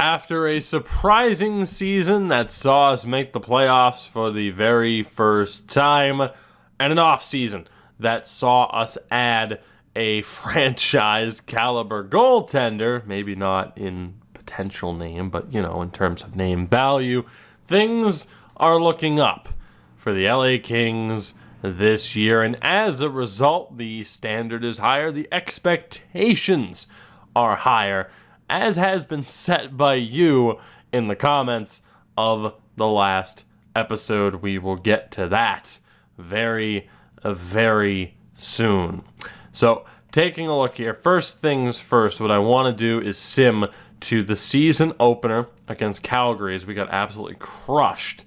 After a surprising season that saw us make the playoffs for the very first time, and an off-season that saw us add a franchise-caliber goaltender, maybe not in potential name, but, in terms of name value, things are looking up for the LA Kings this year, and as a result, the standard is higher, the expectations are higher, as has been set by you in the comments of the last episode. We will get to that very, very soon. So, taking a look here, first things first, what I want to do is sim to the season opener against Calgary, as we got absolutely crushed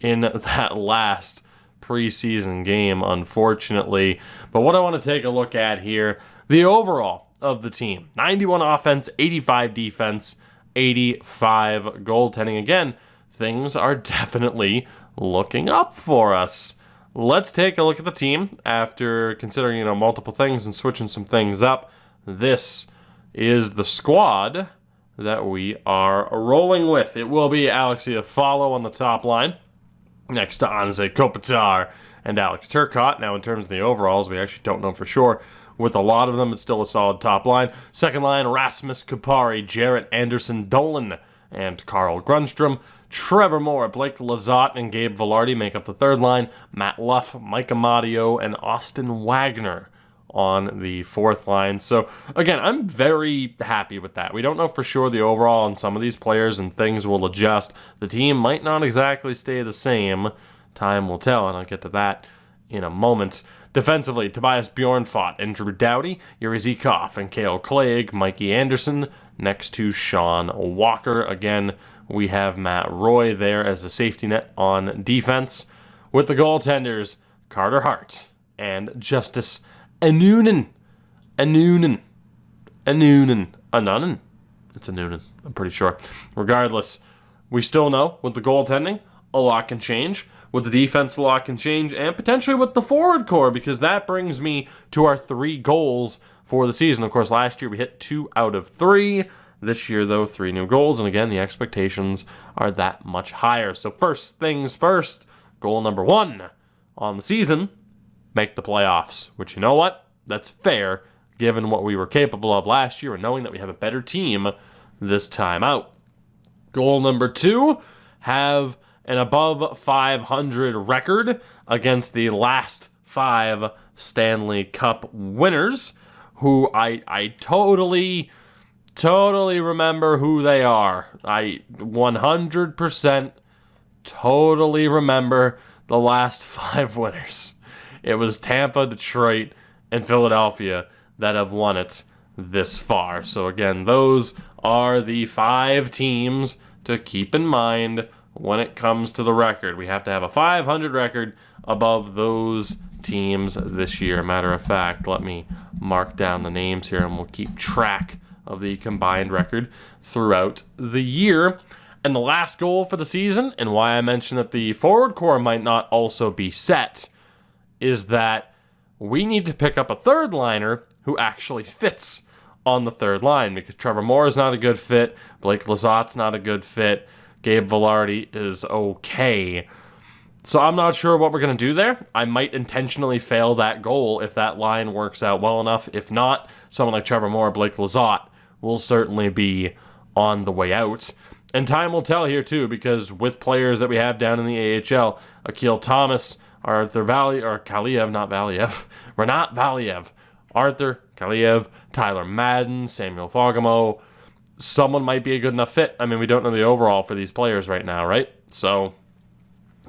in that last preseason game, unfortunately. But what I want to take a look at here, the overall of the team. 91 offense, 85 defense, 85 goaltending. Again, things are definitely looking up for us. Let's take a look at the team after considering, multiple things and switching some things up. This is the squad that we are rolling with. It will be Alex Iafallo on the top line, next to Anze Kopitar and Alex Turcotte. Now, in terms of the overalls, we actually don't know for sure. With a lot of them, it's still a solid top line. Second line, Rasmus Kupari, Jarrett Anderson-Dolan, and Carl Grundstrom. Trevor Moore, Blake Lizotte, and Gabe Vilardi make up the third line. Matt Luff, Mike Amadio, and Austin Wagner on the fourth line. So, again, I'm very happy with that. We don't know for sure the overall on some of these players, and things will adjust. The team might not exactly stay the same. Time will tell, and I'll get to that in a moment. Defensively, Tobias Bjornfot, Andrew Doughty, Yuri Zykov, and Cale Clegg, Mikey Anderson, next to Sean Walker. Again, we have Matt Roy there as a safety net on defense. With the goaltenders, Carter Hart and Justice Annunen. It's Annunen, I'm pretty sure. Regardless, we still know with the goaltending, a lot can change. With the defense, a lot can change, and potentially with the forward core, because that brings me to our 3 goals for the season. Of course, last year we hit 2 out of 3. This year, though, 3 new goals, and again, the expectations are that much higher. So first things first, goal number 1 on the season, make the playoffs. Which, you know what? That's fair, given what we were capable of last year and knowing that we have a better team this time out. Goal number 2, have an above 500 record against the last 5 Stanley Cup winners, who I totally remember who they are. I 100% totally remember the last 5 winners. It was Tampa, Detroit, and Philadelphia that have won it this far. So again, those are the 5 teams to keep in mind when it comes to the record. We have to have a 500 record above those teams this year. Matter of fact, let me mark down the names here and we'll keep track of the combined record throughout the year. And the last goal for the season, and why I mentioned that the forward core might not also be set, is that we need to pick up a third liner who actually fits on the third line, because Trevor Moore is not a good fit, Blake Lizotte's not a good fit, Gabe Vilardi is okay. So I'm not sure what we're going to do there. I might intentionally fail that goal if that line works out well enough. If not, someone like Trevor Moore or Blake Lizotte will certainly be on the way out. And time will tell here too, because with players that we have down in the AHL, Akil Thomas, Renat Valiev, Arthur Kaliev, Tyler Madden, Samuel Fogamo, someone might be a good enough fit. I mean, we don't know the overall for these players right now, right? So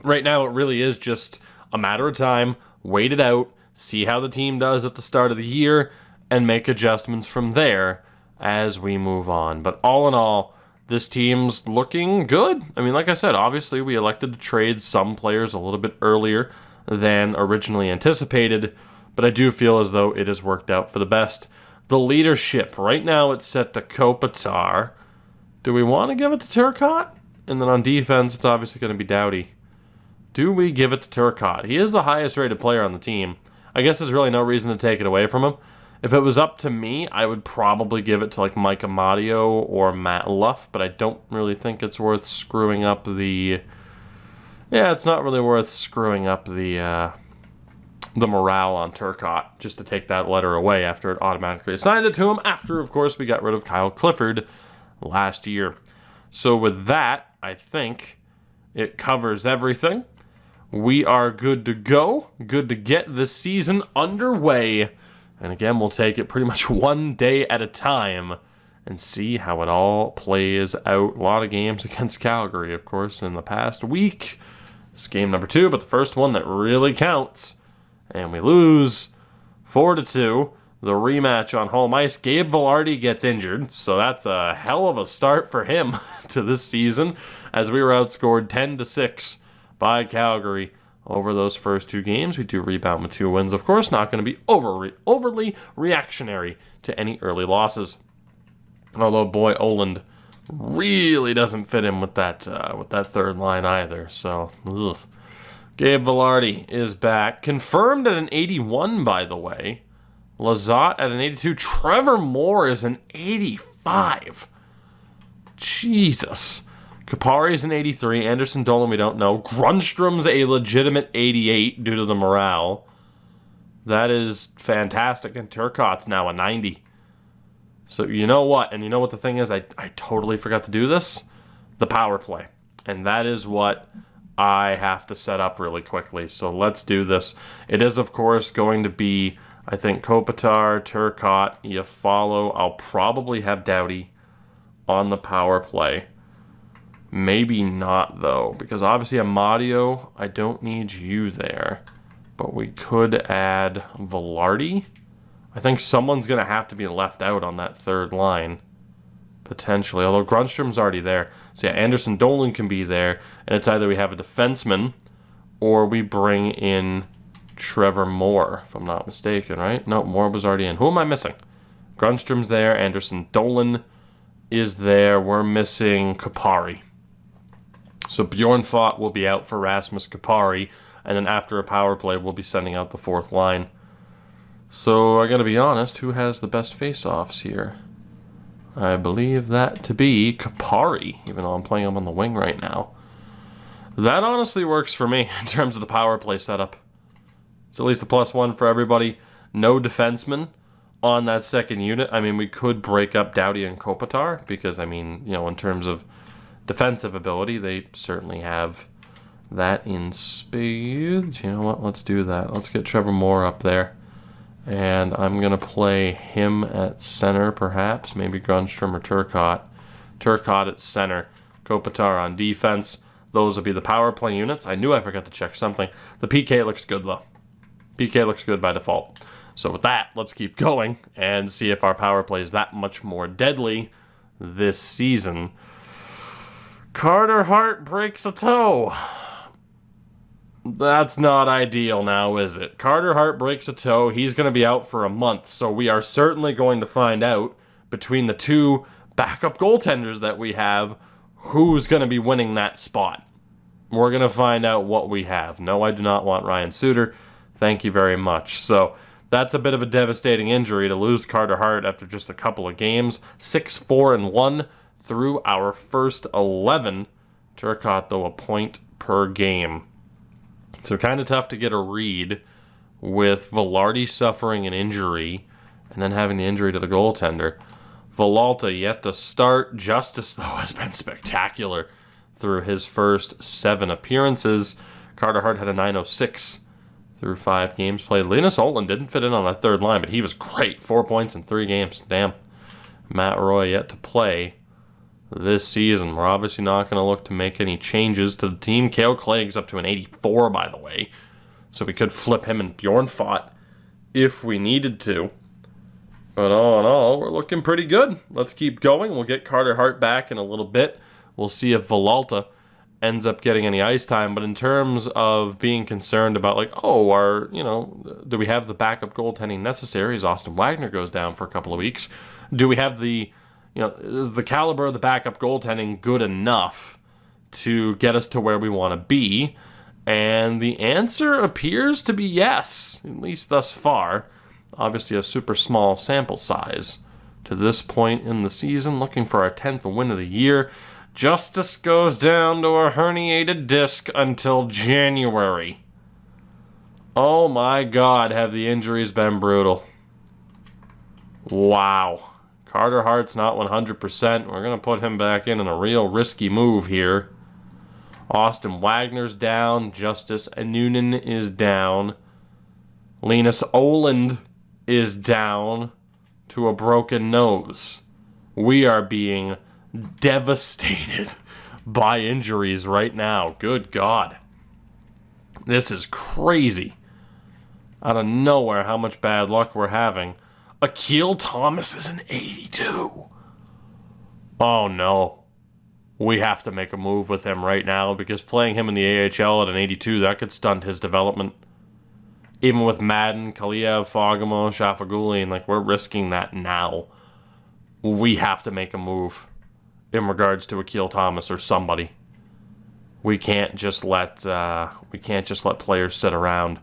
right now it really is just a matter of time, wait it out, see how the team does at the start of the year, and make adjustments from there as we move on. But all in all, this team's looking good. I mean, like I said, obviously we elected to trade some players a little bit earlier than originally anticipated, but I do feel as though it has worked out for the best. The leadership, right now it's set to Kopitar. Do we want to give it to Turcotte? And then on defense, it's obviously going to be Doughty. Do we give it to Turcotte? He is the highest rated player on the team. I guess there's really no reason to take it away from him. If it was up to me, I would probably give it to like Mike Amadio or Matt Luff, but I don't really think it's worth screwing up the... Yeah, it's not really worth screwing up the morale on Turcotte just to take that letter away after it automatically assigned it to him after, of course, we got rid of Kyle Clifford last year. So with that, I think it covers everything. We are good to go, good to get the season underway. And again, we'll take it pretty much one day at a time and see how it all plays out. A lot of games against Calgary, of course, in the past week. It's game number 2, but the first one that really counts. And we lose 4-2. The rematch on home ice. Gabe Vilardi gets injured, so that's a hell of a start for him to this season, as we were outscored 10-6 by Calgary over those first 2 games. We do rebound with 2 wins, of course. Not going to be overly reactionary to any early losses. Although, boy, Oland really doesn't fit in with that third line either. So, ugh. Gabe Vilardi is back. Confirmed at an 81, by the way. Lizotte at an 82. Trevor Moore is an 85. Jesus. Kapari's an 83. Anderson Dolan, we don't know. Grundstrom's a legitimate 88 due to the morale. That is fantastic. And Turcotte's now a 90. So you know what? And you know what the thing is? I totally forgot to do this. The power play. And that is what I have to set up really quickly. So let's do this. It is, of course, going to be, I think, Kopitar, Turcotte, you follow. I'll probably have Doughty on the power play. Maybe not, though, because obviously Amadio, I don't need you there. But we could add Vilardi. I think someone's going to have to be left out on that third line, potentially, although Grundstrom's already there. So yeah, Anderson Dolan can be there, and it's either we have a defenseman or we bring in Trevor Moore, if I'm not mistaken, right? No, Moore was already in. Who am I missing? Grundstrom's there. Anderson Dolan is there. We're missing Kupari. So Bjorn Fott will be out for Rasmus Kupari, and then after a power play, we'll be sending out the fourth line. So I gotta be honest, who has the best face-offs here? I believe that to be Kupari, even though I'm playing him on the wing right now. That honestly works for me in terms of the power play setup. It's at least a +1 for everybody. No defenseman on that second unit. I mean, we could break up Doughty and Kopitar because, I mean, you know, in terms of defensive ability, they certainly have that in spades. You know what? Let's do that. Let's get Trevor Moore up there. And I'm going to play him at center, perhaps. Maybe Grundstrom or Turcotte. Turcotte at center. Kopitar on defense. Those will be the power play units. I knew I forgot to check something. The PK looks good, though. PK looks good by default. So with that, let's keep going and see if our power play is that much more deadly this season. Carter Hart breaks a toe. That's not ideal now, is it? Carter Hart breaks a toe. He's going to be out for a month. So we are certainly going to find out between the 2 backup goaltenders that we have who's going to be winning that spot. We're going to find out what we have. No, I do not want Ryan Suter. Thank you very much. So that's a bit of a devastating injury to lose Carter Hart after just a couple of games. 6-4-1 through our first 11. Turcotte, though, a point per game. So kind of tough to get a read with Vilardi suffering an injury and then having the injury to the goaltender. Villalta yet to start. Justice, though, has been spectacular through his first 7 appearances. Carter Hart had a .906 through 5 games played. Linus Olin didn't fit in on that third line, but he was great. 4 points in 3 games. Damn. Matt Roy yet to play this season. We're obviously not going to look to make any changes to the team. Cale Clagg's up to an 84, by the way. So we could flip him and Bjorn Fott if we needed to. But all in all, we're looking pretty good. Let's keep going. We'll get Carter Hart back in a little bit. We'll see if Villalta ends up getting any ice time. But in terms of being concerned about, like, oh, do we have the backup goaltending necessary as Austin Wagner goes down for a couple of weeks? Do we have is the caliber of the backup goaltending good enough to get us to where we want to be? And the answer appears to be yes, at least thus far. Obviously a super small sample size to this point in the season, looking for our 10th win of the year. Justice goes down to a herniated disc until January. Oh my God, have the injuries been brutal. Wow. Carter Hart's not 100%. We're going to put him back in a real risky move here. Austin Wagner's down. Justice Noonan is down. Linus Oland is down to a broken nose. We are being devastated by injuries right now. Good God. This is crazy. Out of nowhere, how much bad luck we're having. Akil Thomas is an 82. Oh no. We have to make a move with him right now because playing him in the AHL at an 82, that could stunt his development. Even with Madden, Kaliev, Fogamo, Shafagulin, like we're risking that now. We have to make a move in regards to Akil Thomas or somebody. We can't just let players sit around.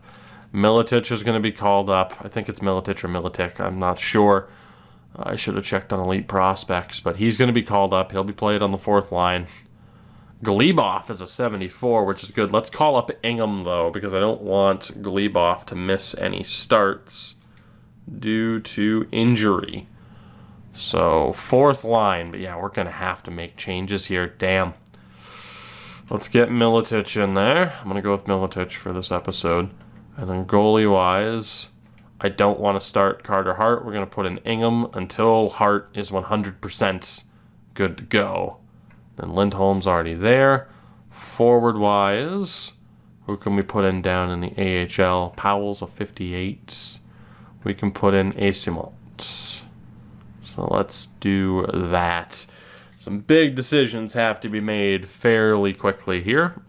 Miletich is going to be called up. I think it's Miletich or Miletic. I'm not sure. I should have checked on Elite Prospects, but he's going to be called up. He'll be played on the fourth line. Glebov is a 74, which is good. Let's call up Ingham, though, because I don't want Glebov to miss any starts due to injury. So, fourth line. But yeah, we're going to have to make changes here. Damn. Let's get Miletich in there. I'm going to go with Miletich for this episode. And then goalie-wise, I don't want to start Carter Hart. We're going to put in Ingham until Hart is 100% good to go. Then Lindholm's already there. Forward-wise, who can we put in down in the AHL? Powell's a 58. We can put in Asimont. So let's do that. Some big decisions have to be made fairly quickly here.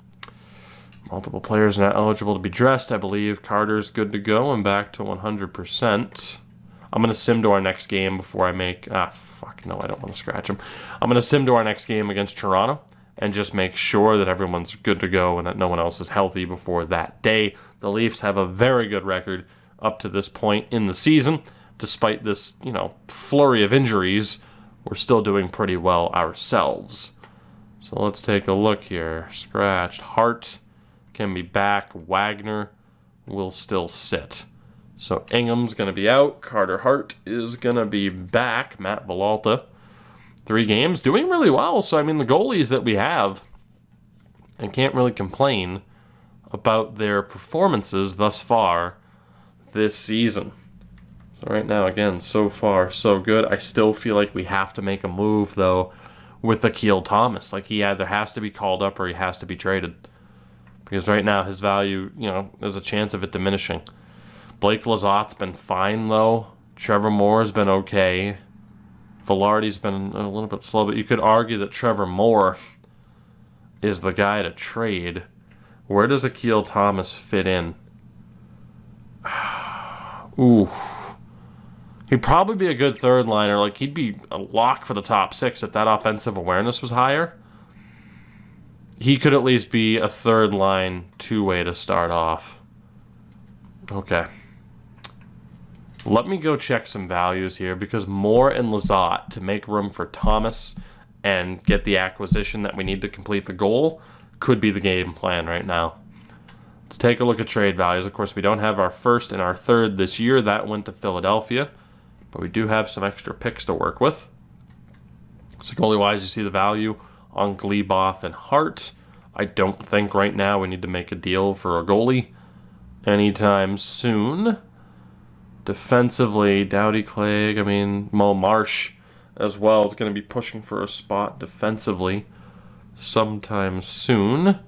Multiple players not eligible to be dressed, I believe. Carter's good to go and back to 100%. I'm going to sim to our next game before I make... fuck, no, I don't want to scratch him. I'm going to sim to our next game against Toronto and just make sure that everyone's good to go and that no one else is healthy before that day. The Leafs have a very good record up to this point in the season. Despite this, flurry of injuries, we're still doing pretty well ourselves. So let's take a look here. Scratched. Hart can be back. Wagner will still sit. So Ingham's going to be out. Carter Hart is going to be back. Matt Villalta, 3 games, doing really well. So, the goalies that we have, I can't really complain about their performances thus far this season. So right now, again, so far, so good. I still feel like we have to make a move, though, with Akil Thomas. Like, he either has to be called up or he has to be traded. Because right now, his value, there's a chance of it diminishing. Blake Lazat's been fine, though. Trevor Moore's been okay. Velarde's been a little bit slow, but you could argue that Trevor Moore is the guy to trade. Where does Akil Thomas fit in? Ooh. He'd probably be a good third liner. Like, he'd be a lock for the top 6 if that offensive awareness was higher. He could at least be a third line 2-way to start off. Okay. Let me go check some values here because Moore and Lazat, to make room for Thomas and get the acquisition that we need to complete the goal, could be the game plan right now. Let's take a look at trade values. Of course, we don't have our first and our third this year. That went to Philadelphia. But we do have some extra picks to work with. So goalie-wise, you see the value on Glebov and Hart. I don't think right now we need to make a deal for a goalie anytime soon. Defensively, Doughty Clegg, Mo Marsh as well is going to be pushing for a spot defensively sometime soon.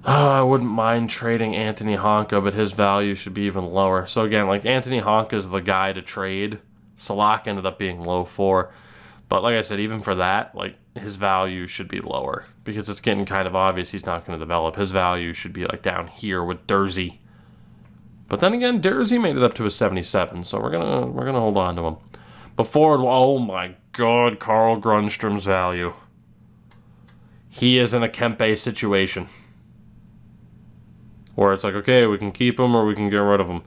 I wouldn't mind trading Anthony Honka, but his value should be even lower. So again, Anthony Honka is the guy to trade. Salak ended up being low 4. But like I said, even for that, his value should be lower because it's getting kind of obvious he's not going to develop. His value should be down here with Dursey. But then again, Dursey made it up to a 77, so we're gonna hold on to him. Before, oh my God, Carl Grundstrom's value. He is in a Kempe situation where it's okay, we can keep him or we can get rid of him.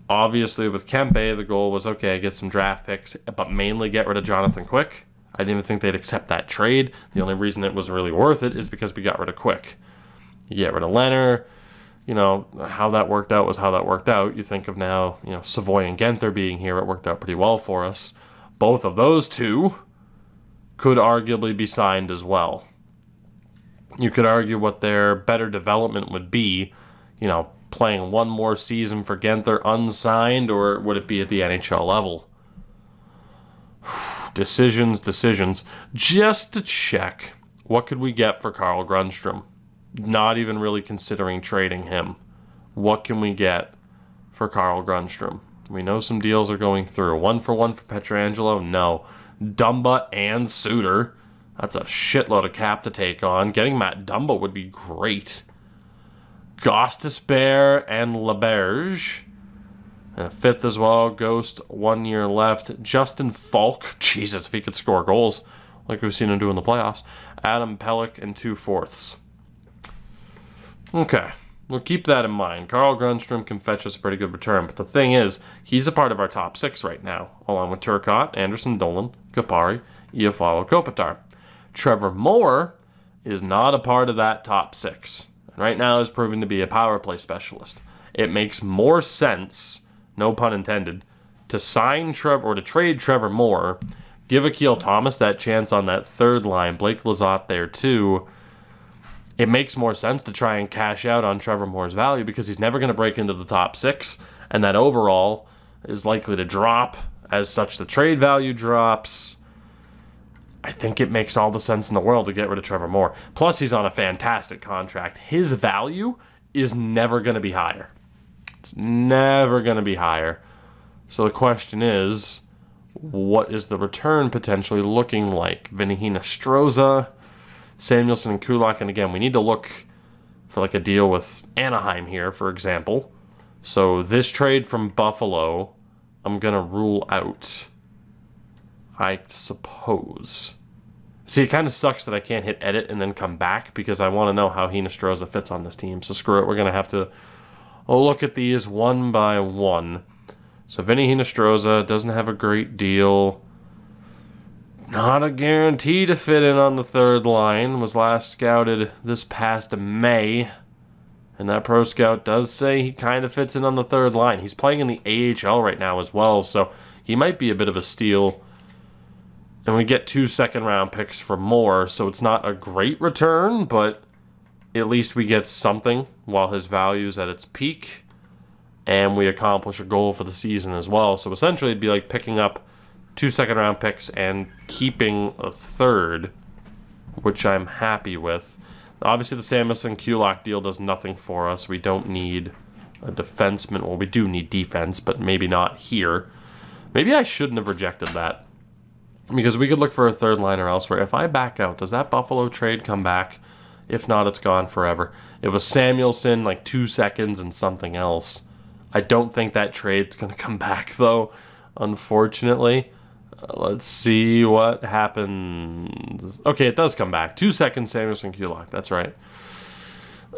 Obviously, with Kempe, the goal was, okay, get some draft picks, but mainly get rid of Jonathan Quick. I didn't even think they'd accept that trade. The only reason it was really worth it is because we got rid of Quick. You get rid of Leonard. You know, how that worked out was how that worked out. You think of now, you know, Savoy and Genther being here, it worked out pretty well for us. Both of those two could arguably be signed as well. You could argue what their better development would be, you know, playing one more season for Genther unsigned, or would it be at the NHL level? Decisions. Just to check, what could we get for Carl Grundstrom? Not even really considering trading him. What can we get for Carl Grundstrom? We know some deals are going through. 1-for-1 for Pietrangelo? No. Dumba and Suter. That's a shitload of cap to take on. Getting Matt Dumba would be great. Gostisbehere and LaBerge. And a fifth as well. Ghost, 1 year left. Justin Falk. Jesus, if he could score goals like we've seen him do in the playoffs. Adam Pelech and 2/4. Okay, we'll keep that in mind. Carl Grundstrom can fetch us a pretty good return, but the thing is, he's a part of our top 6 right now, along with Turcotte, Anderson, Dolan, Kapari, Iafalo, Kopitar. Trevor Moore is not a part of that top 6, and right now is proving to be a power play specialist. It makes more sense, no pun intended, to sign Trevor or to trade Trevor Moore, give Akil Thomas that chance on that third line, Blake Lizotte there too. It makes more sense to try and cash out on Trevor Moore's value because he's never going to break into the top 6, and that overall is likely to drop. As such, the trade value drops. I think it makes all the sense in the world to get rid of Trevor Moore. Plus, he's on a fantastic contract. His value is never going to be higher. It's never going to be higher. So the question is, what is the return potentially looking like? Vinny Hinostroza, Samuelson and Kulak, and again, we need to look for like a deal with Anaheim here, for example. So this trade from Buffalo, I'm going to rule out, I suppose. See, it kind of sucks that I can't hit edit and then come back because I want to know how Hinostroza fits on this team. So screw it, we're going to have to look at these one by one. So Vinny Hinostroza doesn't have a great deal. Not a guarantee to fit in on the third line. Was last scouted this past May. And that pro scout does say he kind of fits in on the third line. He's playing in the AHL right now as well, so he might be a bit of a steal. And we get 2 second-round picks for Moore, so it's not a great return, but at least we get something while his value's at its peak. And we accomplish a goal for the season as well. So essentially it'd be like picking up 2 second-round picks and keeping a third, which I'm happy with. Obviously, the Samuelson-Kulak deal does nothing for us. We don't need a defenseman. Well, we do need defense, but maybe not here. Maybe I shouldn't have rejected that, because we could look for a third liner elsewhere. If I back out, does that Buffalo trade come back? If not, it's gone forever. It was Samuelson, like 2 seconds and something else. I don't think that trade's going to come back, though, unfortunately. Let's see what happens. Okay, it does come back. 2 seconds, Samuelson Kulak. That's right.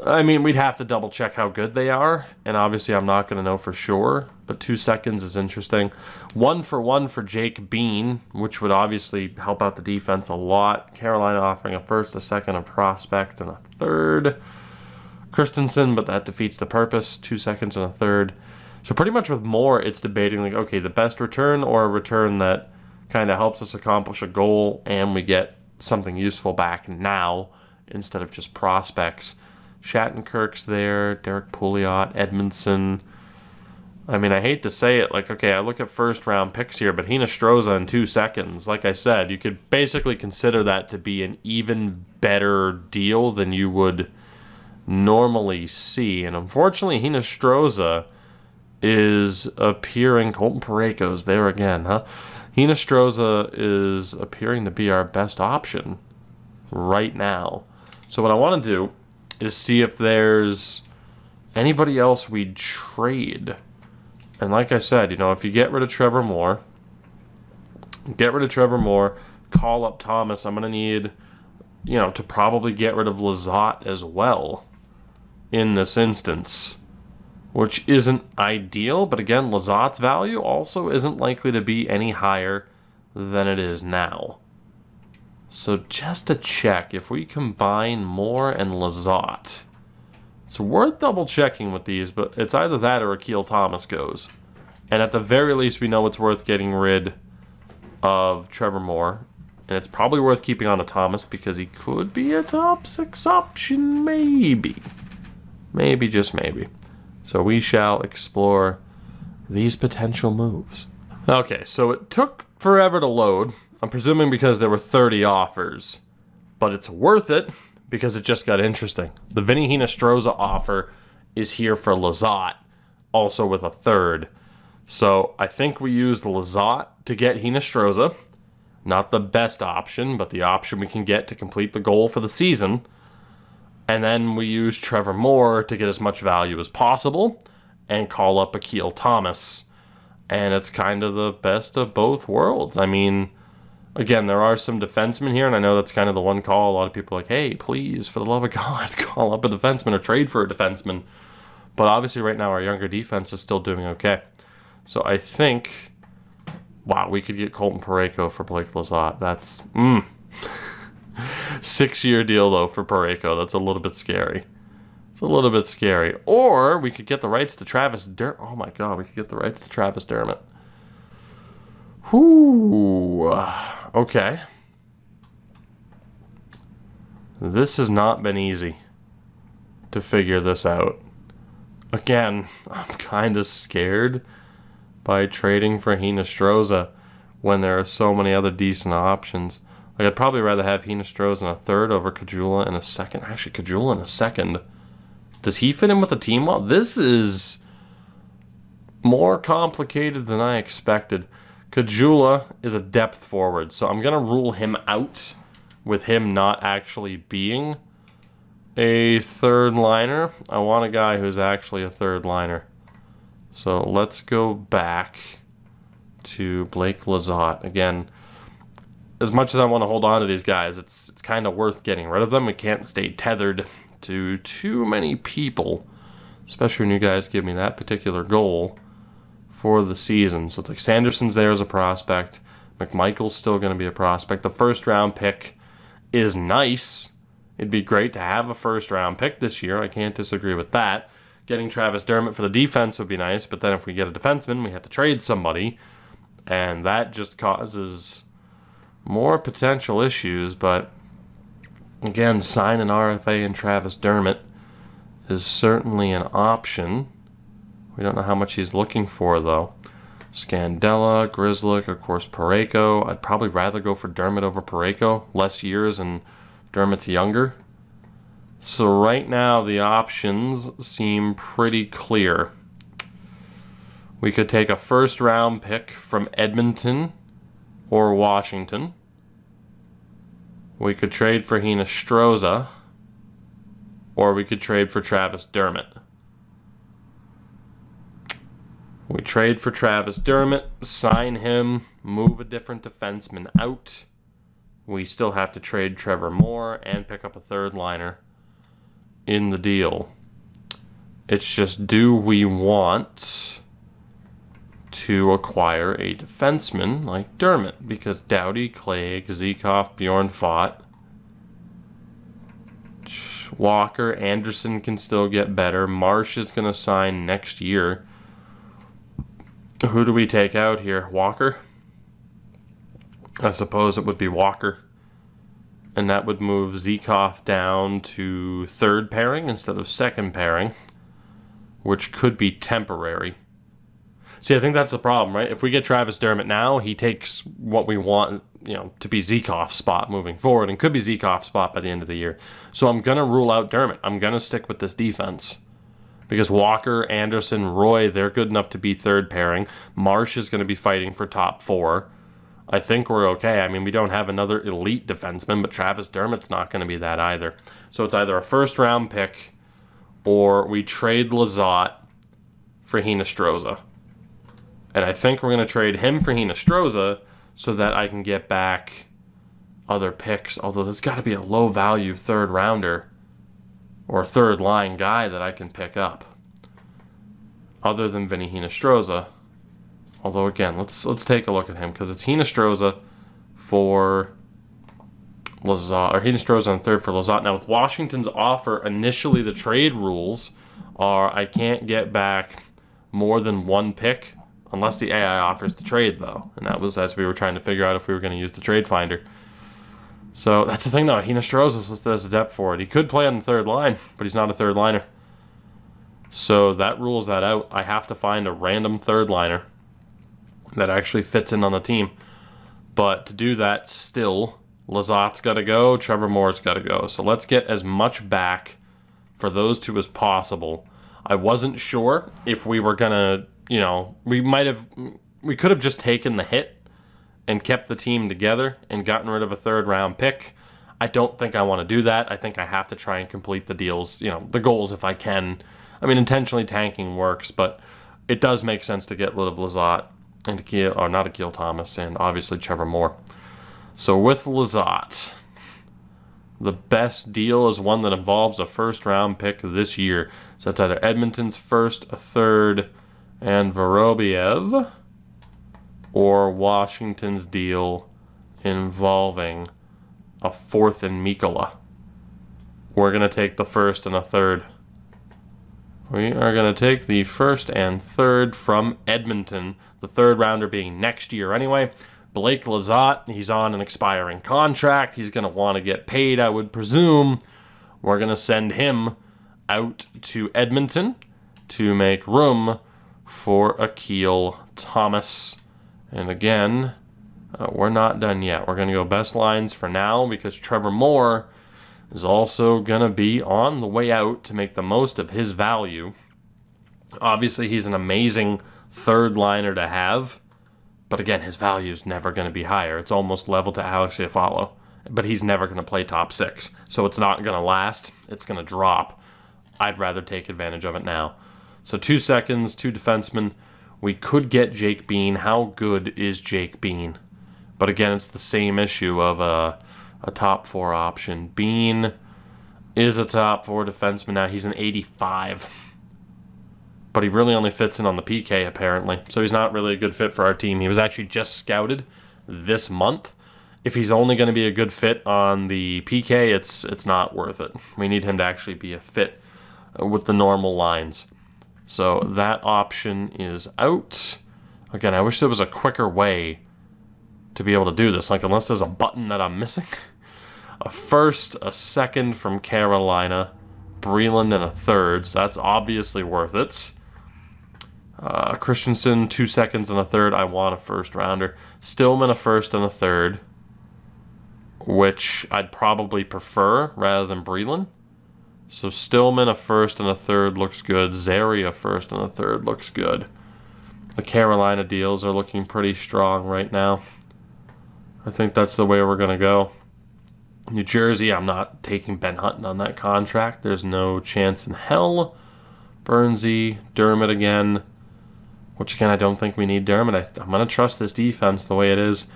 I mean, we'd have to double check how good they are, and obviously I'm not going to know for sure, but 2 seconds is interesting. 1-for-1 for Jake Bean, which would obviously help out the defense a lot. Carolina offering a first, a second, a prospect, and a third. Christensen, but that defeats the purpose. 2 seconds and a third. So pretty much with Moore, it's debating, like, okay, the best return or a return that kind of helps us accomplish a goal and we get something useful back now instead of just prospects. Shattenkirk's there, Derek Pouliot, Edmondson. I mean, I hate to say it, like, okay, I look at first-round picks here, but Hinostroza in 2 seconds, like I said, you could basically consider that to be an even better deal than you would normally see. And unfortunately, Hinostroza is appearing, Colton Parayko's there again, huh? Hinostroza is appearing to be our best option right now. So what I want to do is see if there's anybody else we'd trade. And like I said, you know, if you get rid of Trevor Moore, call up Thomas, I'm going to need, you know, to probably get rid of Lizotte as well in this instance. which isn't ideal. But again, Lizott's value also isn't likely to be any higher than it is now. So just to check, if we combine Moore and Lizotte, it's worth double checking with these, but it's either that or Akil Thomas goes. And at the very least, we know it's worth getting rid of Trevor Moore. And it's probably worth keeping on to Thomas because he could be a top 6 option, maybe. Maybe, just maybe. So we shall explore these potential moves. Okay, so it took forever to load. I'm presuming because there were 30 offers. But it's worth it because it just got interesting. The Vinny Hinostroza offer is here for Lizotte, also with a third. So I think we used Lizotte to get Hinostroza. Not the best option, but the option we can get to complete the goal for the season. And then we use Trevor Moore to get as much value as possible and call up Akil Thomas. And it's kind of the best of both worlds. I mean, again, there are some defensemen here, and I know that's kind of the one call. A lot of people are like, hey, please, for the love of God, call up a defenseman or trade for a defenseman. But obviously right now our younger defense is still doing okay. So I think, wow, we could get Colton Parayko for Blake Lizotte. That's, 6-year deal, though, for Parayko. That's a little bit scary. It's a little bit scary. Or we could get the rights to Travis Dermott. Oh, my God, we could get the rights to Travis Dermott. Whoo. Okay. This has not been easy to figure this out. Again, I'm kind of scared by trading for Hinostroza when there are so many other decent options. Like, I'd probably rather have Hinostroza in a third over Caggiula in a second. Actually, Caggiula in a second. Does he fit in with the team well? This is more complicated than I expected. Caggiula is a depth forward, so I'm going to rule him out with him not actually being a third liner. I want a guy who's actually a third liner. So let's go back to Blake Lizotte. Again, as much as I want to hold on to these guys, it's kind of worth getting rid of them. We can't stay tethered to too many people, especially when you guys give me that particular goal for the season. So it's like Sanderson's there as a prospect. McMichael's still going to be a prospect. The first round pick is nice. It'd be great to have a first round pick this year. I can't disagree with that. Getting Travis Dermott for the defense would be nice, but then if we get a defenseman, we have to trade somebody, and that just causes more potential issues. But again, sign an RFA and Travis Dermott is certainly an option. We don't know how much he's looking for, though. Scandella, Grzelcyk, of course, Parayko. I'd probably rather go for Dermott over Parayko. Less years and Dermott's younger. So right now, the options seem pretty clear. We could take a first-round pick from Edmonton or Washington. We could trade for Hinostroza, or we could trade for Travis Dermott. We trade for Travis Dermott, sign him, move a different defenseman out. We still have to trade Trevor Moore and pick up a third liner in the deal. It's just, do we want to acquire a defenseman like Dermott? Because Doughty, Clay, Zykov, Bjorn Fott, Walker, Anderson can still get better. Marsh is going to sign next year. Who do we take out here? Walker? I suppose it would be Walker. And that would move Zykov down to third pairing instead of second pairing, which could be temporary. See, I think that's the problem, right? If we get Travis Dermott now, he takes what we want, to be Zykov's spot moving forward, and could be Zykov's spot by the end of the year. So I'm going to rule out Dermott. I'm going to stick with this defense. Because Walker, Anderson, Roy, they're good enough to be third pairing. Marsh is going to be fighting for top 4. I think we're okay. I mean, we don't have another elite defenseman, but Travis Dermott's not going to be that either. So it's either a first-round pick or we trade Lizotte for Hinostroza. And I think we're going to trade him for Hinostroza so that I can get back other picks. Although there's got to be a low-value third-rounder or third-line guy that I can pick up. other than Vinny Hinostroza. Although, again, let's take a look at him, because it's Hinostroza for Lizotte, or Hinostroza on third for Lizotte. Now, with Washington's offer, initially the trade rules are I can't get back more than one pick unless the AI offers to trade, though. And that was as we were trying to figure out if we were going to use the trade finder. So that's the thing, though. Hinostroza is listed as a depth forward. He could play on the third line, but he's not a third liner. So that rules that out. I have to find a random third liner that actually fits in on the team. But to do that, still, Lizotte's got to go, Trevor Moore's got to go. So let's get as much back for those two as possible. I wasn't sure if we were going to, we could have just taken the hit and kept the team together and gotten rid of a third round pick. I don't think I want to do that. I think I have to try and complete the deals, the goals if I can. I mean, intentionally tanking works, but it does make sense to get rid of Lizotte and Akil Thomas, and obviously Trevor Moore. So with Lizotte, the best deal is one that involves a first-round pick this year. So that's either Edmonton's first, a third, and Vorobiev, or Washington's deal involving a fourth and Mikkola. We're going to take the first and a third. We are going to take the first and third from Edmonton, the third rounder being next year anyway. Blake Lizotte, he's on an expiring contract. He's going to want to get paid, I would presume. We're going to send him out to Edmonton to make room for Akil Thomas. And again, we're not done yet. We're going to go best lines for now because Trevor Moore is also going to be on the way out to make the most of his value. Obviously, he's an amazing third liner to have, but again, his value is never going to be higher. It's almost level to Alex Iafallo, but he's never going to play top six, so it's not going to last. It's going to drop. I'd rather take advantage of it now. So 2 seconds, 2 defensemen. We could get Jake Bean. How good is Jake Bean? But again, it's the same issue of a top 4 option. Bean is a top 4 defenseman now. He's an 85. But he really only fits in on the PK, apparently. So he's not really a good fit for our team. He was actually just scouted this month. If he's only going to be a good fit on the PK, it's not worth it. We need him to actually be a fit with the normal lines. So that option is out. Again, I wish there was a quicker way to be able to do this. Like, unless there's a button that I'm missing. A first, a second from Carolina, Breland, and a third. So that's obviously worth it. Christensen, 2 seconds and a third. I want a first rounder. Stillman, a first and a third, which I'd probably prefer rather than Breland. So Stillman, a first and a third looks good. Zary, a first and a third looks good. The Carolina deals are looking pretty strong right now. I think that's the way we're going to go. New Jersey, I'm not taking Ben Hutton on that contract. There's no chance in hell. Bernsey, Dermott again. Which, again, I don't think we need Dermott. I'm going to trust this defense the way it is.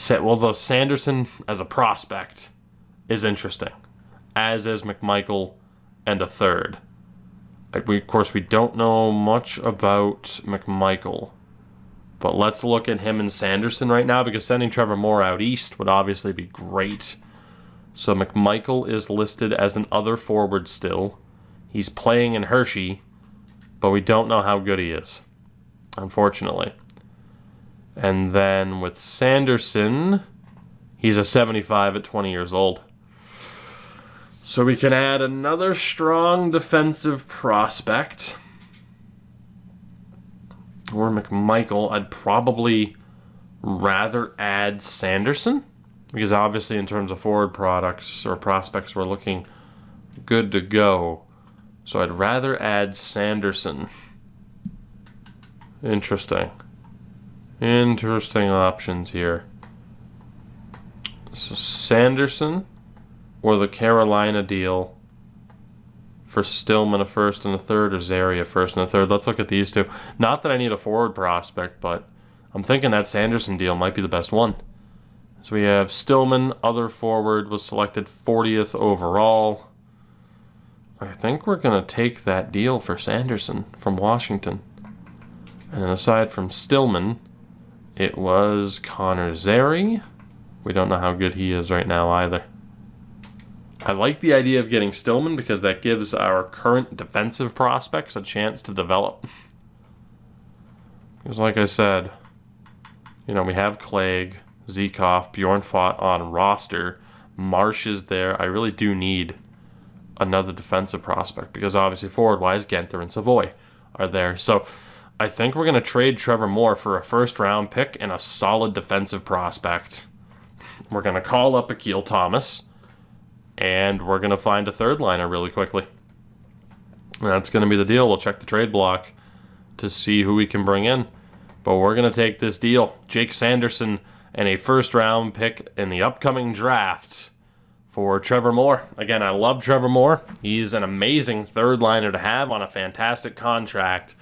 Well, though Sanderson as a prospect is interesting, as is McMichael and a third. Of course, we don't know much about McMichael, but let's look at him and Sanderson right now, because sending Trevor Moore out east would obviously be great. So McMichael is listed as an other forward still. He's playing in Hershey, but we don't know how good he is, unfortunately. And then with Sanderson, he's a 75 at 20 years old. So we can add another strong defensive prospect. Or McMichael. I'd probably rather add Sanderson, because obviously in terms of forward products or prospects, we're looking good to go. So I'd rather add Sanderson. Interesting options here. So Sanderson or the Carolina deal for Stillman a first and a third, or Zary a first and a third. Let's look at these two. Not that I need a forward prospect, but I'm thinking that Sanderson deal might be the best one. So we have Stillman, other forward, was selected 40th overall. I think we're going to take that deal for Sanderson from Washington. And then aside from Stillman, it was Connor Zary. We don't know how good he is right now either. I like the idea of getting Stillman because that gives our current defensive prospects a chance to develop. Because like I said, we have Clegg, Zekoff, Bjornfot on roster. Marsh is there. I really do need another defensive prospect because obviously forward-wise, Genther and Savoy are there. So I think we're going to trade Trevor Moore for a first-round pick and a solid defensive prospect. We're going to call up Akil Thomas, and we're going to find a third liner really quickly. And that's going to be the deal. We'll check the trade block to see who we can bring in. But we're going to take this deal. Jake Sanderson and a first-round pick in the upcoming draft for Trevor Moore. Again, I love Trevor Moore. He's an amazing third liner to have on a fantastic contract.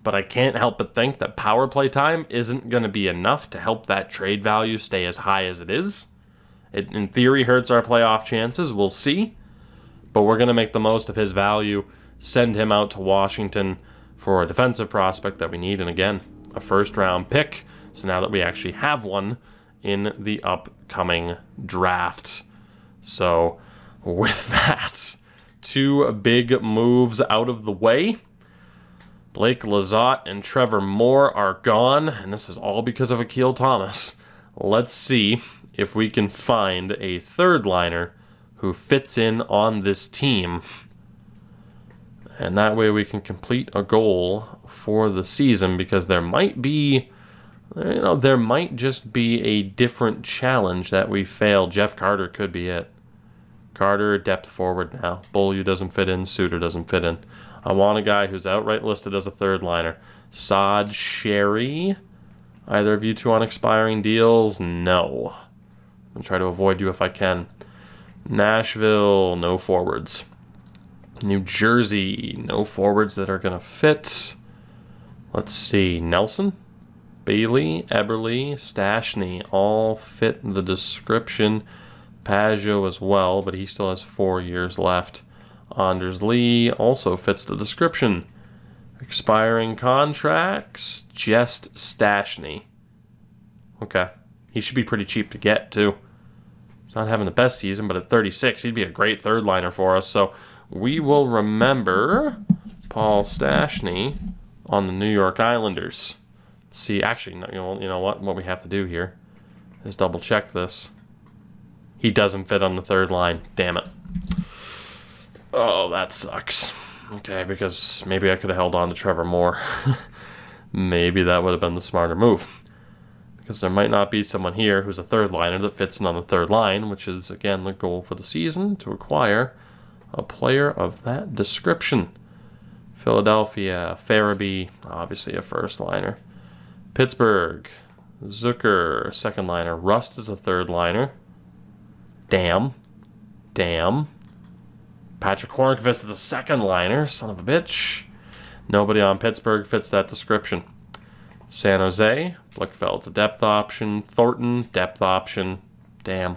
But I can't help but think that power play time isn't going to be enough to help that trade value stay as high as it is. It, in theory, hurts our playoff chances. We'll see. But we're going to make the most of his value, send him out to Washington for a defensive prospect that we need. And again, a first-round pick. So now that we actually have one in the upcoming draft. So with that, two big moves out of the way. Blake Lizotte and Trevor Moore are gone, and this is all because of Akil Thomas. Let's see if we can find a third liner who fits in on this team. And that way we can complete a goal for the season, because there might be, there might just be a different challenge that we failed. Jeff Carter could be it. Carter, depth forward now. Beaulieu doesn't fit in. Suter doesn't fit in. I want a guy who's outright listed as a third liner. Saad Sherry. Either of you two on expiring deals? No. I'm going to try to avoid you if I can. Nashville, no forwards. New Jersey, no forwards that are going to fit. Let's see. Nelson, Bailey, Eberle, Stashny all fit the description. Pajot as well, but he still has 4 years left. Anders Lee also fits the description. Expiring contracts, just Stashny. Okay. He should be pretty cheap to get, too. He's not having the best season, but at 36, he'd be a great third liner for us. So we will remember Paul Stashny on the New York Islanders. See, actually, you know what? What we have to do here is double check this. He doesn't fit on the third line. Damn it. Oh, that sucks. Okay, because maybe I could have held on to Trevor Moore. Maybe that would have been the smarter move. Because there might not be someone here who's a third liner that fits in on the third line, which is, again, the goal for the season, to acquire a player of that description. Philadelphia, Farabee, obviously a first liner. Pittsburgh, Zucker, second liner. Rust is a third liner. Damn. Patrick Hornqvist is the second liner. Son of a bitch. Nobody on Pittsburgh fits that description. San Jose, Blichfeld's a depth option. Thornton, depth option. Damn.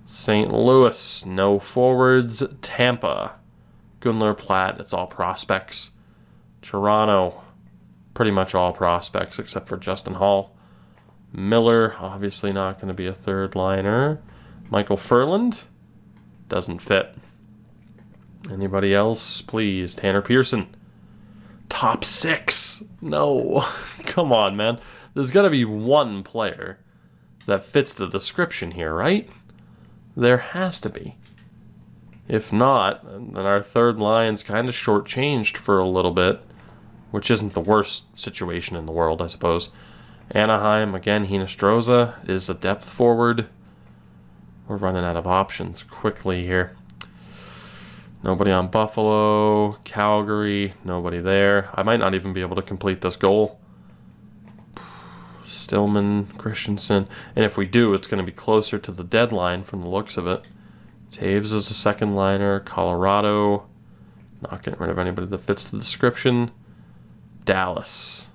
St. Louis, no forwards. Tampa, Gunnar Platt, it's all prospects. Toronto, pretty much all prospects except for Justin Hall. Miller, obviously not going to be a third liner. Michael Furland, doesn't fit. Anybody else, please? Tanner Pearson, top 6. No, come on, man. There's got to be one player that fits the description here, right? There has to be. If not, then our third line's kind of shortchanged for a little bit, which isn't the worst situation in the world, I suppose. Anaheim, again, Hinostroza is a depth forward. We're running out of options quickly here. Nobody on Buffalo. Calgary, nobody there. I might not even be able to complete this goal. Stillman, Christensen. And if we do, it's going to be closer to the deadline from the looks of it. Taves is a second liner. Colorado. Not getting rid of anybody that fits the description. Dallas.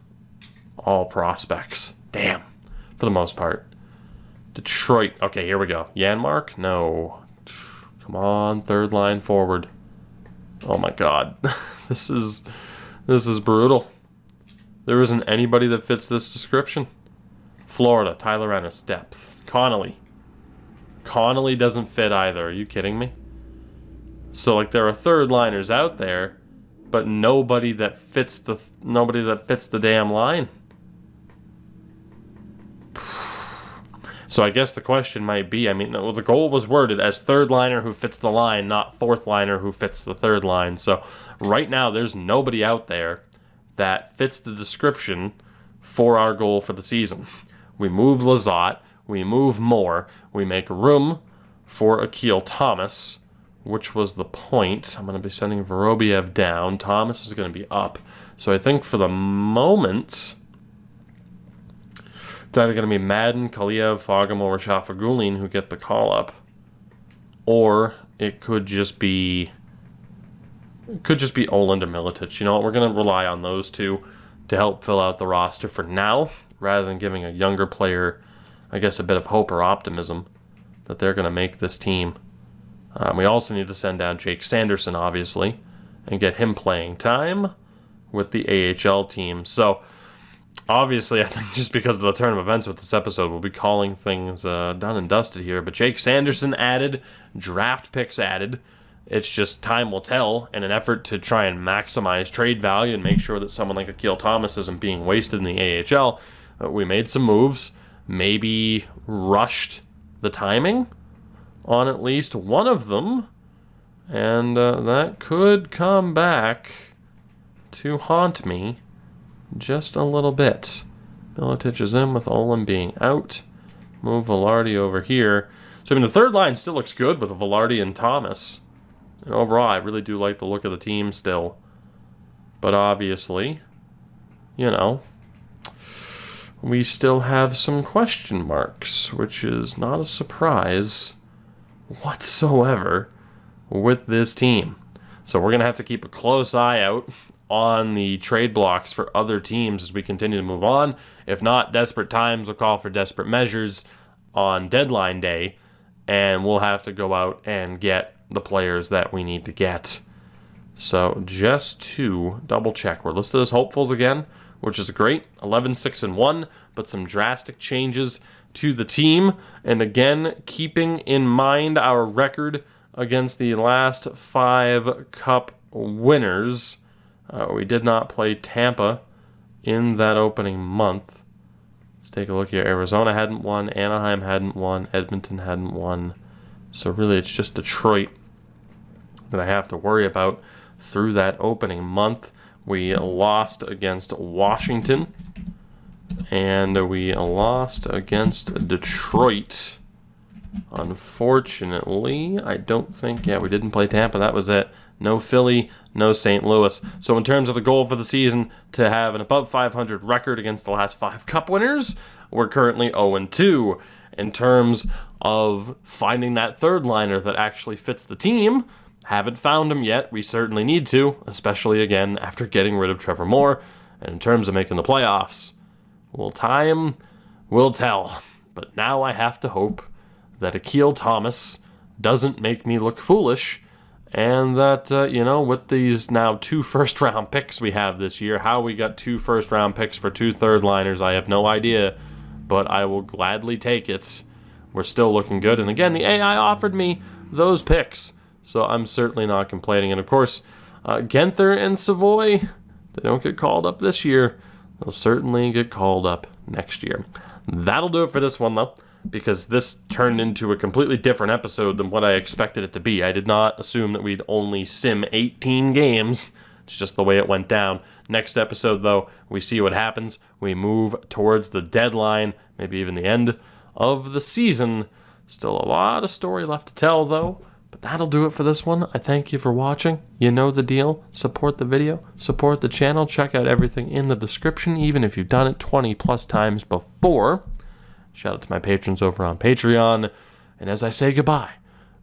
All prospects. Damn. For the most part. Detroit. Okay, here we go. Janmark? No. Come on, third line forward. Oh my God. This is brutal. There isn't anybody that fits this description. Florida, Tyler Ennis, depth. Connolly. Connolly doesn't fit either. Are you kidding me? So like there are third liners out there, but nobody that fits the damn line. So I guess the question might be, the goal was worded as third liner who fits the line, not fourth liner who fits the third line. So right now there's nobody out there that fits the description for our goal for the season. We move Lizotte, we move Moore, we make room for Akil Thomas, which was the point. I'm going to be sending Vorobiev down. Thomas is going to be up. So I think for the moment, it's either going to be Madden, Kaliev, Fogamo, or Shafagulin who get the call up. Or it could just be Oland or Miletic. You know what? We're going to rely on those two to help fill out the roster for now, rather than giving a younger player, I guess, a bit of hope or optimism that they're going to make this team. We also need to send down Jake Sanderson, obviously, and get him playing time with the AHL team. So, obviously, I think just because of the turn of events with this episode, we'll be calling things done and dusted here. But Jake Sanderson added, draft picks added. It's just time will tell in an effort to try and maximize trade value and make sure that someone like Akil Thomas isn't being wasted in the AHL. We made some moves, maybe rushed the timing on at least one of them, and that could come back to haunt me just a little bit. Miletic is in with Olin being out. Move Velarde over here. So, the third line still looks good with Velarde and Thomas. And overall, I really do like the look of the team still. But obviously, we still have some question marks, which is not a surprise whatsoever with this team. So we're going to have to keep a close eye out on the trade blocks for other teams as we continue to move on. If not, desperate times will call for desperate measures on deadline day, and we'll have to go out and get the players that we need to get. So just to double check, we're listed as hopefuls again, which is great. 11-6-1, but some drastic changes to the team. And again, keeping in mind our record against the last 5 cup winners, we did not play Tampa in that opening month. Let's take a look here. Arizona hadn't won, Anaheim hadn't won, Edmonton hadn't won. So really it's just Detroit that I have to worry about through that opening month. We lost against Washington, and we lost against Detroit. Unfortunately, I don't think, we didn't play Tampa. That was it. No Philly, no St. Louis. So in terms of the goal for the season, to have an above 500 record against the last 5 cup winners, we're currently 0-2. In terms of finding that third liner that actually fits the team, haven't found him yet. We certainly need to, especially again after getting rid of Trevor Moore. And in terms of making the playoffs, time will tell. But now I have to hope that Akil Thomas doesn't make me look foolish, and that, with these now 2 first-round picks we have this year, how we got 2 first-round picks for 2 third-liners, I have no idea, but I will gladly take it. We're still looking good, and again, the AI offered me those picks, so I'm certainly not complaining. And of course, Genther and Savoy, they don't get called up this year. They'll certainly get called up next year. That'll do it for this one, though, because this turned into a completely different episode than what I expected it to be. I did not assume that we'd only sim 18 games. It's just the way it went down. Next episode, though, we see what happens. We move towards the deadline, maybe even the end of the season. Still a lot of story left to tell, though. But that'll do it for this one. I thank you for watching. You know the deal. Support the video. Support the channel. Check out everything in the description, even if you've done it 20 plus times before. Shout out to my patrons over on Patreon. And as I say goodbye,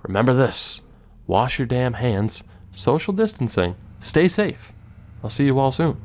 remember this. Wash your damn hands. Social distancing. Stay safe. I'll see you all soon.